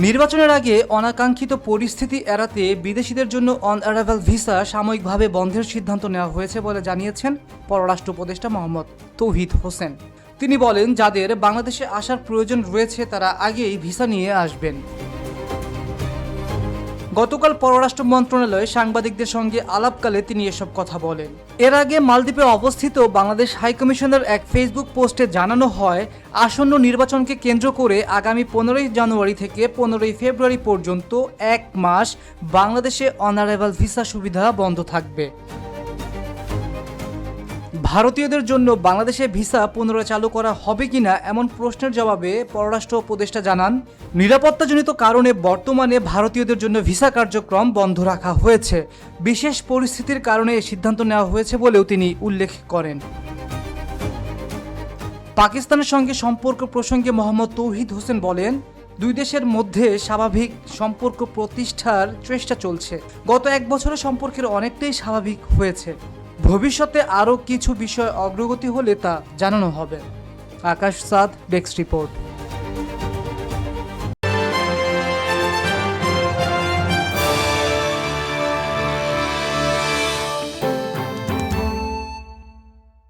নির্বাচনের আগে অনাকাঙ্ক্ষিত পরিস্থিতি এড়াতে বিদেশিদের জন্য অন অ্যারাইভাল ভিসা সাময়িকভাবে বন্ধের সিদ্ধান্ত নেওয়া হয়েছে বলে জানিয়েছেন পররাষ্ট্র উপদেষ্টা মোহাম্মদ তৌহিদ হোসেন। তিনি বলেন, যাদের বাংলাদেশে আসার প্রয়োজন রয়েছে তারা আগেই ভিসা নিয়ে আসবেন। গতকাল পররাষ্ট্র মন্ত্রণালয়ে সাংবাদিকদের সঙ্গে আলাপকালে তিনি এসব কথা বলেন। এর আগে মালদ্বীপে অবস্থিত বাংলাদেশ হাইকমিশনের এক ফেসবুক পোস্টে জানানো হয়, আসন্ন নির্বাচনকে কেন্দ্র করে আগামী 15ই জানুয়ারি থেকে 15ই ফেব্রুয়ারি পর্যন্ত 1 মাস বাংলাদেশে অন অ্যারাইভাল ভিসা সুবিধা বন্ধ থাকবে। ভারতীয়দের জন্য বাংলাদেশে ভিসা পুনরায় চালু করা হবে কিনা এমন প্রশ্নের জবাবে পররাষ্ট্র উপদেষ্টা জানান, নিরাপত্তাজনিত কারণে বর্তমানে ভারতীয়দের জন্য ভিসা কার্যক্রম বন্ধ রাখা হয়েছে। বিশেষ পরিস্থিতির কারণে এই সিদ্ধান্ত নেওয়া হয়েছে বলেও তিনি উল্লেখ করেন। পাকিস্তানের সঙ্গে সম্পর্ক প্রসঙ্গে মোহাম্মদ তৌহিদ হোসেন বলেন, দুই দেশের মধ্যে স্বাভাবিক সম্পর্ক প্রতিষ্ঠার চেষ্টা চলছে। গত 1 বছরে সম্পর্কের অনেকটাই স্বাভাবিক হয়েছে। ভবিষ্যতে আরও কিছু বিষয় অগ্রগতি হলে তা জানানো হবে। আকাশ সাদ, ডেস্ক রিপোর্ট।